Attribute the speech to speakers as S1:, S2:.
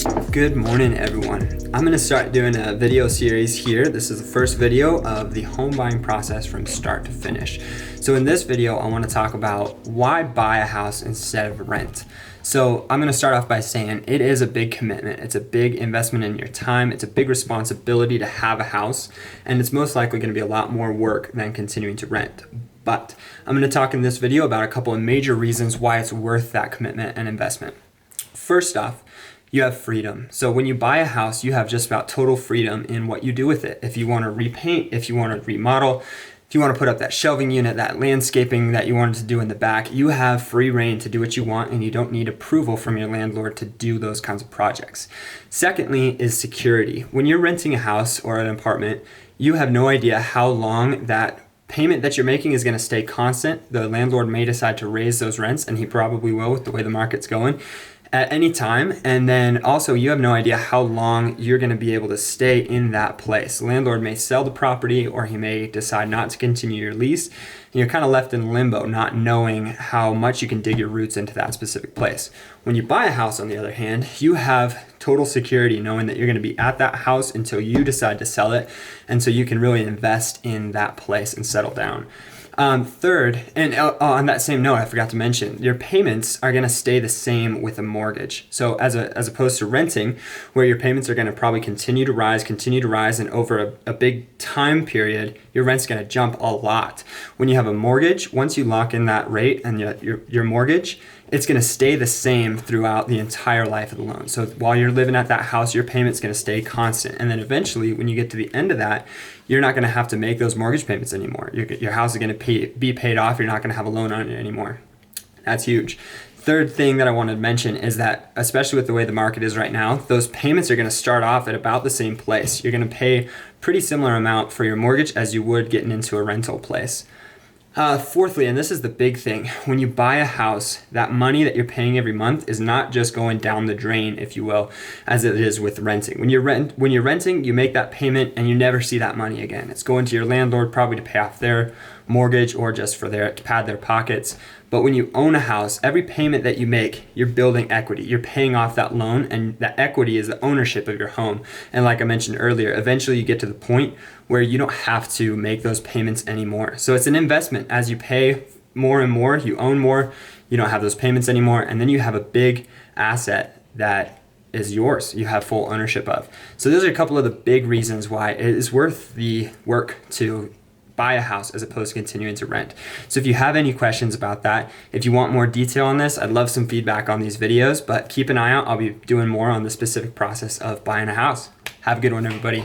S1: Good morning, everyone. I'm going to start doing a video series here. This is the first video of the home buying process from start to finish. So in this video, I want to talk about why buy a house instead of rent. So I'm going to start off by saying it is a big commitment. It's a big investment in your time. It's a big responsibility to have a house, and it's most likely going to be a lot more work than continuing to rent. But I'm going to talk in this video about a couple of major reasons why it's worth that commitment and investment. First off, you have freedom. So when you buy a house, you have just about total freedom in what you do with it. If you want to repaint, if you want to remodel, if you want to put up that shelving unit, that landscaping that you wanted to do in the back, you have free reign to do what you want, and you don't need approval from your landlord to do those kinds of projects. Secondly is security. When you're renting a house or an apartment, you have no idea how long that payment that you're making is going to stay constant. The landlord may decide to raise those rents, and he probably will with the way the market's going at any time. And then also you have no idea how long you're going to be able to stay in that place. The landlord may sell the property, or he may decide not to continue your lease. And you're kind of left in limbo, not knowing how much you can dig your roots into that specific place. When you buy a house, on the other hand, you have total security knowing that you're going to be at that house until you decide to sell it. And so you can really invest in that place and settle down. Third, and on that same note, I forgot to mention, your payments are going to stay the same with a mortgage. So as opposed to renting, where your payments are going to probably continue to rise, and over a big time period, your rent's going to jump a lot. When you have a mortgage, once you lock in that rate and your mortgage, it's going to stay the same throughout the entire life of the loan. So while you're living at that house, your payment's going to stay constant. And then eventually, when you get to the end of that, you're not going to have to make those mortgage payments anymore. Your house is going to be paid off. You're not going to have a loan on it anymore. That's huge. Third thing that I wanted to mention is that, especially with the way the market is right now, those payments are going to start off at about the same place. You're going to pay pretty similar amount for your mortgage as you would getting into a rental place. Fourthly, and this is the big thing, when you buy a house, that money that you're paying every month is not just going down the drain, if you will, as it is with renting. When you're renting, you make that payment and you never see that money again. It's going to your landlord probably to pay off their mortgage or just to pad their pockets. But when you own a house, every payment that you make, you're building equity. You're paying off that loan, and that equity is the ownership of your home. And like I mentioned earlier, eventually you get to the point where you don't have to make those payments anymore. So it's an investment. As you pay more and more, you own more, you don't have those payments anymore, and then you have a big asset that is yours, you have full ownership of. So those are a couple of the big reasons why it is worth the work to buy a house as opposed to continuing to rent. So if you have any questions about that, if you want more detail on this, I'd love some feedback on these videos, but keep an eye out. I'll be doing more on the specific process of buying a house. Have a good one, everybody.